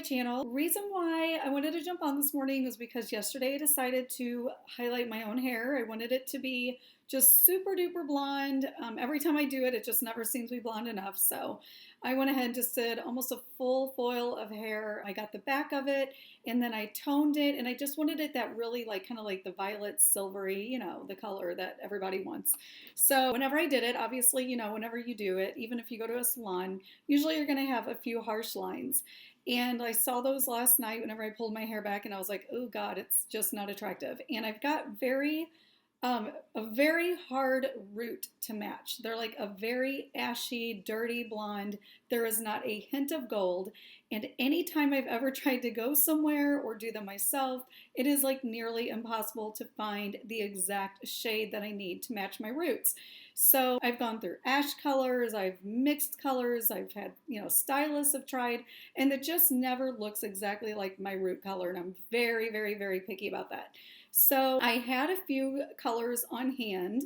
channel. Reason why I wanted to jump on this morning was because yesterday I decided to highlight my own hair. I wanted it to be just super duper blonde. Every time I do it, it just never seems to be blonde enough. So I went ahead and just did almost a full foil of hair. I got the back of it and then I toned it, and I just wanted it that really like kind of like the violet silvery, the color that everybody wants. So whenever I did it, obviously, whenever you do it, even if you go to a salon, usually you're going to have a few harsh lines. And I saw those last night whenever I pulled my hair back, and I was like, oh God, it's just not attractive. And I've got a very hard root to match. They're like a very ashy, dirty blonde. There is not a hint of gold. And anytime I've ever tried to go somewhere or do them myself, it is like nearly impossible to find the exact shade that I need to match my roots. So I've gone through ash colors, I've mixed colors, I've had, stylists have tried, and it just never looks exactly like my root color. And I'm very, very, very picky about that. So I had a few colors on hand,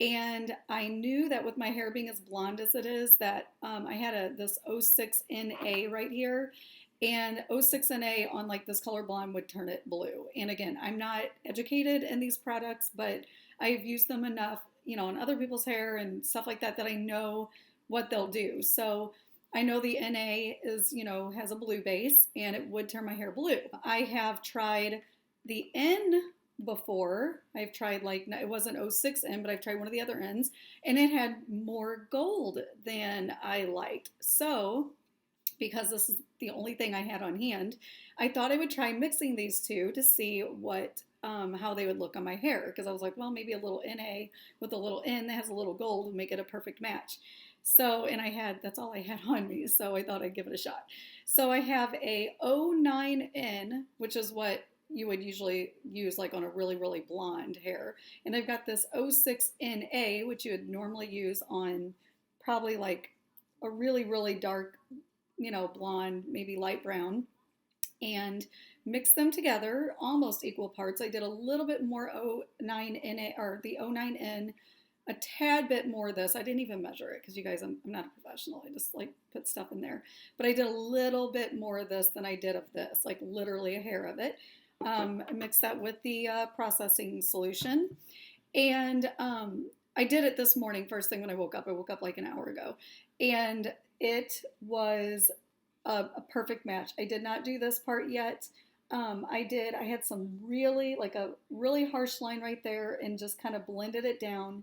and I knew that with my hair being as blonde as it is, that I had this 06NA right here, and 06NA on like this color blonde would turn it blue. And again, I'm not educated in these products, but I've used them enough, on other people's hair and stuff like that, that I know what they'll do. So I know the NA is, has a blue base, and it would turn my hair blue. I have tried the N before. I've tried it wasn't 06N, but I've tried one of the other N's, and it had more gold than I liked. So because this is the only thing I had on hand, I thought I would try mixing these two to see how they would look on my hair, because I was like, well, maybe a little NA with a little N that has a little gold would make it a perfect match. So, and that's all I had on me, so I thought I'd give it a shot. So I have a 09N, which is what you would usually use like on a really, really blonde hair. And I've got this 06NA, which you would normally use on probably like a really, really dark, blonde, maybe light brown, and mix them together almost equal parts. I did a little bit more 09NA, or the 09N, a tad bit more of this. I didn't even measure it because, you guys, I'm not a professional. I just like put stuff in there. But I did a little bit more of this than I did of this, like literally a hair of it. I mixed that with the processing solution. And I did it this morning, first thing when I woke up. I woke up like an hour ago. And it was a perfect match. I did not do this part yet. I had a really harsh line right there, and just kind of blended it down.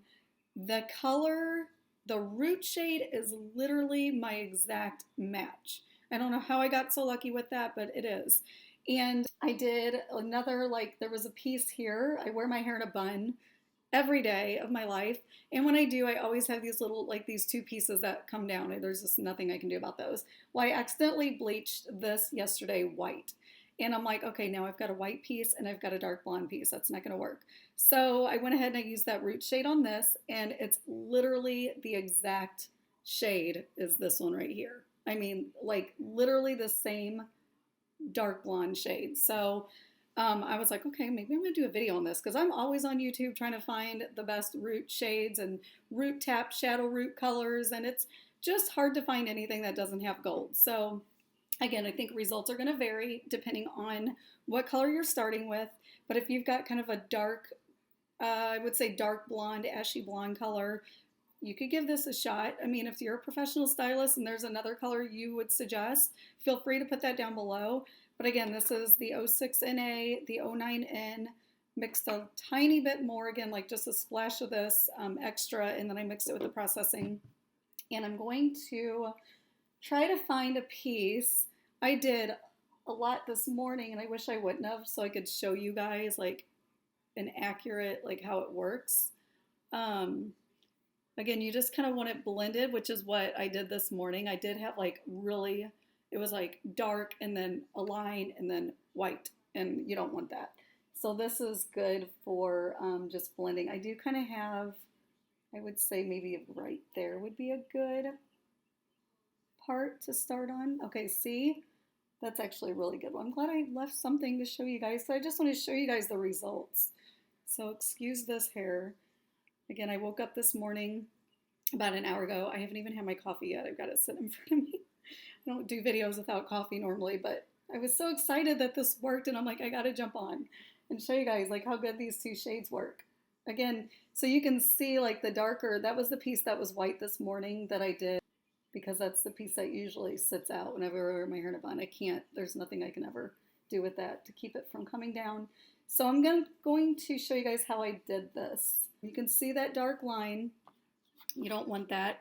The color, the root shade is literally my exact match. I don't know how I got so lucky with that, but it is. And I did another, there was a piece here. I wear my hair in a bun every day of my life. And when I do, I always have these little, these two pieces that come down. And there's just nothing I can do about those. Well, I accidentally bleached this yesterday white. And I'm like, okay, now I've got a white piece and I've got a dark blonde piece. That's not going to work. So I went ahead and I used that root shade on this, and it's literally the exact shade as this one right here. I mean, literally the same dark blonde shade. So I was like, okay, maybe I'm going to do a video on this, because I'm always on YouTube trying to find the best root shades and root tap shadow root colors, and it's just hard to find anything that doesn't have gold. So again, I think results are going to vary depending on what color you're starting with. But if you've got kind of a dark, I would say dark blonde, ashy blonde color, you could give this a shot. I mean, if you're a professional stylist and there's another color you would suggest, feel free to put that down below. But again, this is the 06NA, the 09N, mixed a tiny bit more, again, like just a splash of this extra, and then I mixed it with the processing. And I'm going to try to find a piece. I did a lot this morning, and I wish I wouldn't have, so I could show you guys an accurate, how it works. Again, you just kind of want it blended, which is what I did this morning. I did have really, it was dark and then a line and then white, and you don't want that. So this is good for just blending. I do kind of have, I would say maybe right there would be a good part to start on. Okay, see? That's actually a really good one. I'm glad I left something to show you guys. So I just want to show you guys the results. So excuse this hair. Again, I woke up this morning about an hour ago. I haven't even had my coffee yet. I've got it sitting in front of me. I don't do videos without coffee normally, but I was so excited that this worked, and I'm like, I gotta jump on and show you guys like how good these two shades work. Again, so you can see like the darker, that was the piece that was white this morning that I did because that's the piece that usually sits out whenever I wear my hair in a bun. I can't, there's nothing I can ever do with that to keep it from coming down. So I'm going to show you guys how I did this. You can see that dark line. You don't want that.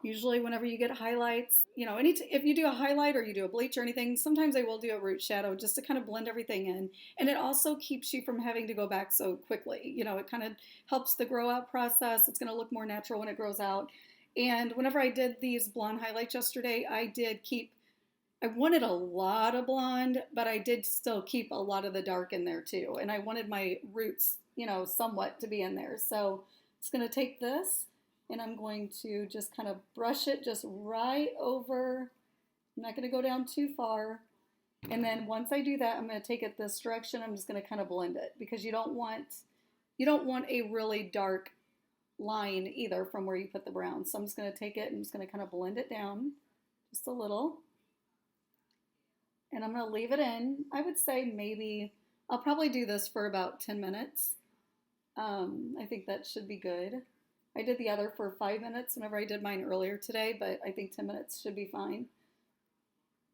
Usually whenever you get highlights, you know, if you do a highlight or you do a bleach or anything, sometimes I will do a root shadow just to kind of blend everything in. And it also keeps you from having to go back so quickly. You know, it kind of helps the grow out process. It's going to look more natural when it grows out. And whenever I did these blonde highlights yesterday, I wanted a lot of blonde, but I did still keep a lot of the dark in there too. And I wanted my roots, you know, somewhat to be in there. So it's going to take this and I'm going to just kind of brush it just right over. I'm not going to go down too far. And then once I do that, I'm going to take it this direction. I'm just going to kind of blend it because you don't want a really dark line either from where you put the brown. So I'm just going to take it and I'm just going to kind of blend it down just a little. And I'm going to leave it in. I would say maybe I'll probably do this for about 10 minutes. I think that should be good. I did the other for 5 minutes whenever I did mine earlier today, but I think 10 minutes should be fine.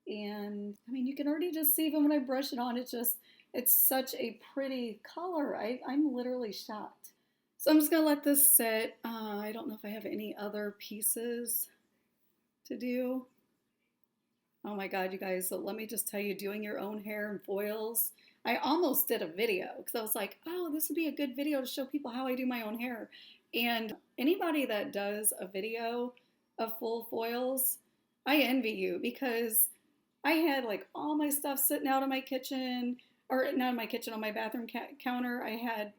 And I mean, you can already just see even when I brush it on, it's such a pretty color. I'm literally shocked. So I'm just gonna let this sit. I don't know if I have any other pieces to do. Oh my God, you guys, so let me just tell you, doing your own hair in foils. I almost did a video because I was like, oh, this would be a good video to show people how I do my own hair. And anybody that does a video of full foils, I envy you because I had like all my stuff sitting out in my kitchen, or not in my kitchen, on my bathroom counter. I had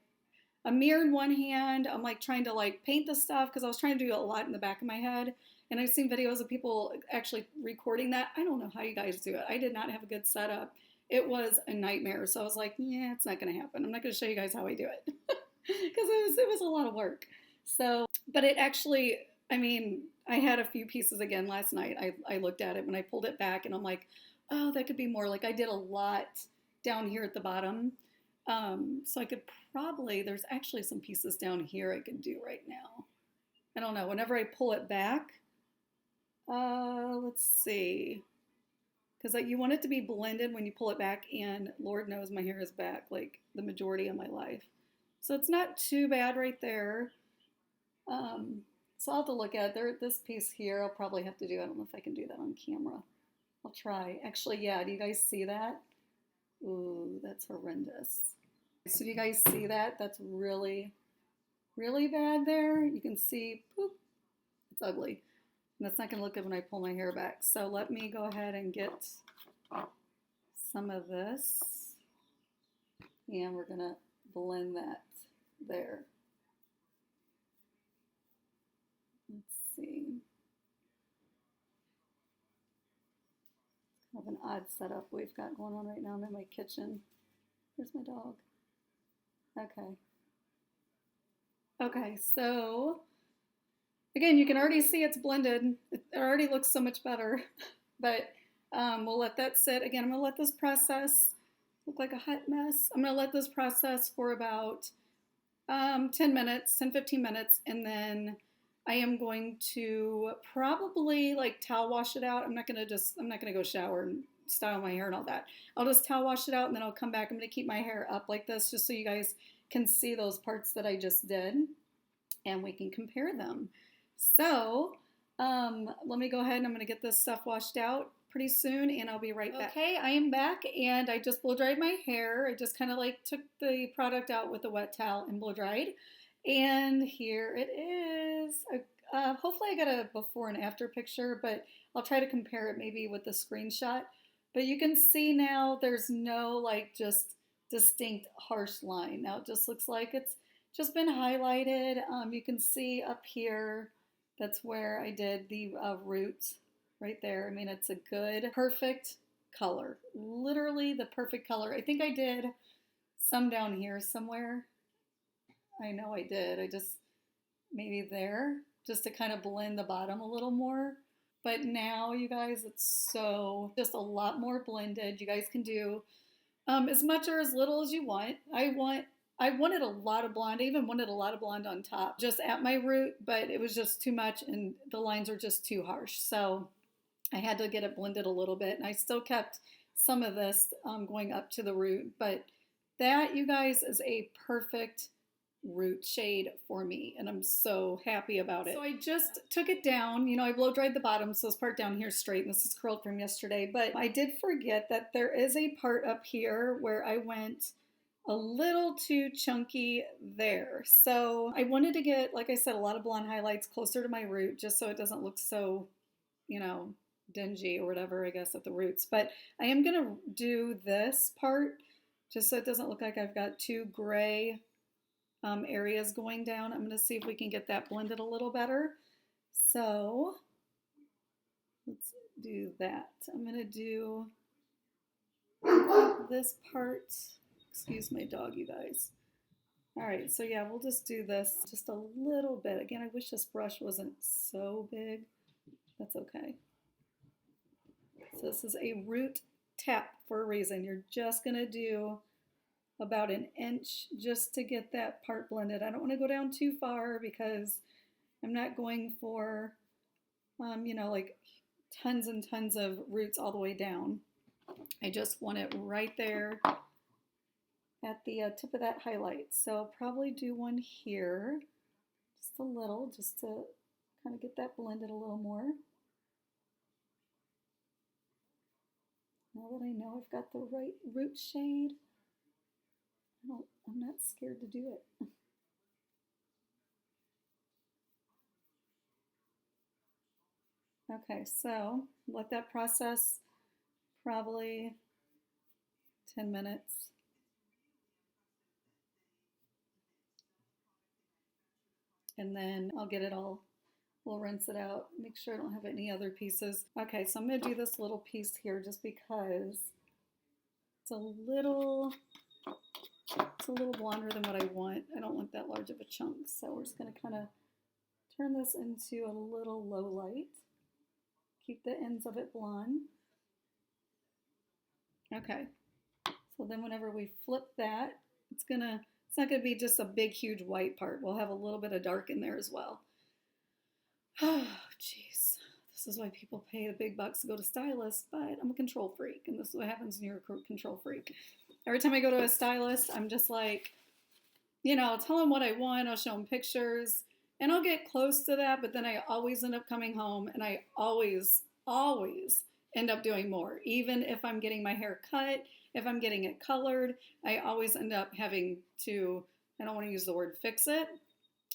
a mirror in one hand. I'm like trying to like paint the stuff because I was trying to do a lot in the back of my head. And I've seen videos of people actually recording that. I don't know how you guys do it. I did not have a good setup. It was a nightmare. So I was like, yeah, it's not going to happen. I'm not going to show you guys how I do it because it was a lot of work. So, but it actually, I mean, I had a few pieces again last night. I looked at it when I pulled it back and I'm like, oh, that could be more. Like I did a lot down here at the bottom. So I could probably, there's actually some pieces down here I could do right now. I don't know. Whenever I pull it back, let's see. Because you want it to be blended when you pull it back, and Lord knows my hair is back like the majority of my life. So it's not too bad right there. So I'll have to look at it. This piece here, I'll probably have to do. I don't know if I can do that on camera. I'll try. Actually, yeah, do you guys see that? Ooh, that's horrendous. So do you guys see that? That's really, really bad there. You can see, poop, it's ugly. And that's not going to look good when I pull my hair back. So let me go ahead and get some of this. And we're going to blend that there. Let's see. Kind of an odd setup we've got going on right now. I'm in my kitchen. Where's my dog? Okay. Okay, so again, you can already see it's blended. It already looks so much better, but we'll let that sit. Again, I'm gonna let this process, look like a hot mess. I'm gonna let this process for about 10 minutes, 10, 15 minutes, and then I am going to probably like towel wash it out. I'm not gonna go shower and style my hair and all that. I'll just towel wash it out and then I'll come back. I'm gonna keep my hair up like this just so you guys can see those parts that I just did and we can compare them. So let me go ahead and I'm gonna get this stuff washed out pretty soon and I'll be right back. Okay, I am back and I just blow dried my hair. I just kind of like took the product out with a wet towel and blow dried. And here it is. Hopefully I got a before and after picture, but I'll try to compare it maybe with the screenshot. But you can see now there's no like just distinct harsh line. Now it just looks like it's just been highlighted. You can see up here, that's where I did the roots right there. I mean, it's a good, perfect color. Literally the perfect color. I think I did some down here somewhere. I know I did. I just, maybe there, just to kind of blend the bottom a little more. but now you guys, it's so just a lot more blended. You guys can do as much or as little as you want. I wanted a lot of blonde. I even wanted a lot of blonde on top, just at my root, but it was just too much and the lines are just too harsh. So I had to get it blended a little bit, and I still kept some of this going up to the root, but that, you guys, is a perfect root shade for me, and I'm so happy about it. So I just took it down. You know, I blow dried the bottom, so this part down here is straight, and this is curled from yesterday, but I did forget that there is a part up here where I went a little too chunky there. So I wanted to get, like I said, a lot of blonde highlights closer to my root, just so it doesn't look so, you know, dingy or whatever, I guess, at the roots. But I am gonna do this part just so it doesn't look like I've got two gray areas going down. I'm gonna see if we can get that blended a little better. So let's do that. I'm gonna do this part. Excuse my dog, you guys. All right, so yeah, we'll just do this just a little bit. Again, I wish this brush wasn't so big. That's okay. So this is a root tap for a reason. You're just gonna do about an inch just to get that part blended. I don't want to go down too far because I'm not going for, you know, like tons and tons of roots all the way down. I just want it right there at the tip of that highlight. So I'll probably do one here, just a little, just to kind of get that blended a little more. Now that I know I've got the right root shade, I'm not scared to do it. Okay, so let that process probably 10 minutes. And then I'll get it all, we'll rinse it out, make sure I don't have any other pieces. Okay, so I'm gonna do this little piece here just because it's a little blonder than what I want. I don't want that large of a chunk, so we're just gonna kind of turn this into a little low light. Keep the ends of it blonde. Okay, so then whenever we flip that, it's not gonna be just a big, huge white part. We'll have a little bit of dark in there as well. Oh, jeez. This is why people pay the big bucks to go to stylists, but I'm a control freak, and this is what happens when you're a control freak. Every time I go to a stylist, I'm just like, you know, I'll tell them what I want, I'll show them pictures, and I'll get close to that, but then I always end up coming home, and I always end up doing more. Even if I'm getting my hair cut, if I'm getting it colored, I always end up having to, I don't want to use the word fix it,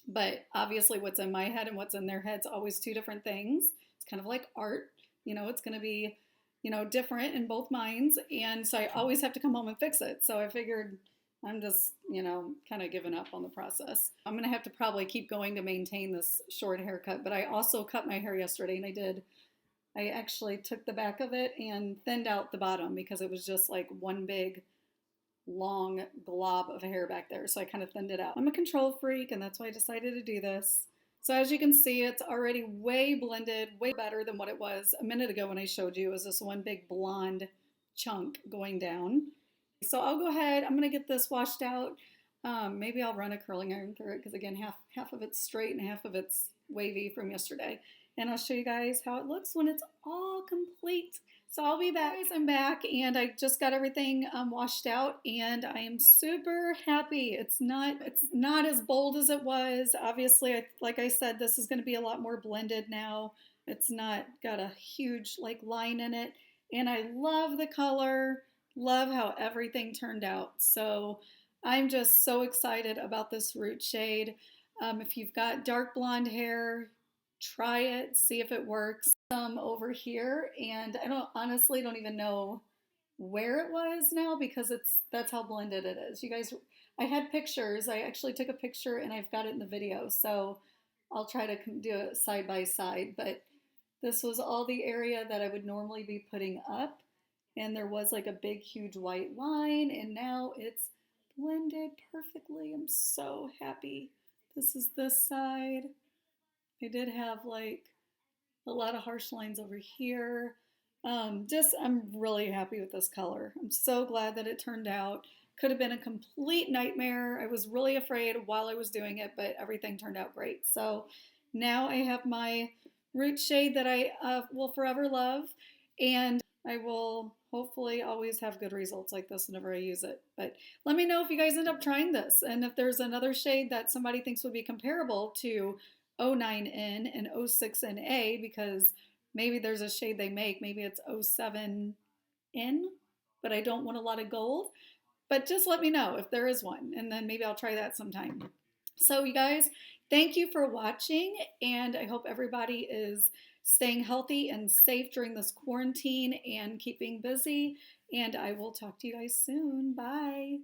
but obviously what's in my head and what's in their head's always two different things. It's kind of like art, you know, it's going to be, you know, different in both minds. And so I always have to come home and fix it. So I figured I'm just, you know, kind of giving up on the process. I'm going to have to probably keep going to maintain this short haircut, but I also cut my hair yesterday, and I actually took the back of it and thinned out the bottom because it was just like one big long glob of hair back there. So I kind of thinned it out. I'm a control freak, and that's why I decided to do this. So as you can see, it's already way blended, way better than what it was a minute ago when I showed you. It was this one big blonde chunk going down. So I'll go ahead, I'm gonna get this washed out. Maybe I'll run a curling iron through it because again, half of it's straight and half of it's wavy from yesterday. And I'll show you guys how it looks when it's all complete. So I'll be back. I'm back, and I just got everything washed out, and I am super happy. It's not as bold as it was. Obviously, like I said, this is going to be a lot more blended now. It's not got a huge like line in it, and I love the color. Love how everything turned out. So I'm just so excited about this root shade. If you've got dark blonde hair, try it, see if it works. Over here, and I honestly don't even know where it was now because that's how blended it is. You guys, I had pictures. I actually took a picture and I've got it in the video, so I'll try to do it side by side. But this was all the area that I would normally be putting up, and there was like a big, huge white line, and now it's blended perfectly. I'm so happy. This is this side. I did have like A lot of harsh lines over here. I'm really happy with this color. I'm so glad that it turned out. Could have been a complete nightmare. I was really afraid while I was doing it, but everything turned out great. So now I have my root shade that I will forever love, and I will hopefully always have good results like this whenever I use it. But let me know if you guys end up trying this, and if there's another shade that somebody thinks would be comparable to 09N and 06NA, because maybe there's a shade they make, maybe it's 07N, but I don't want a lot of gold. But just let me know if there is one, and then maybe I'll try that sometime. So, you guys, thank you for watching, and I hope everybody is staying healthy and safe during this quarantine and keeping busy. And I will talk to you guys soon. Bye.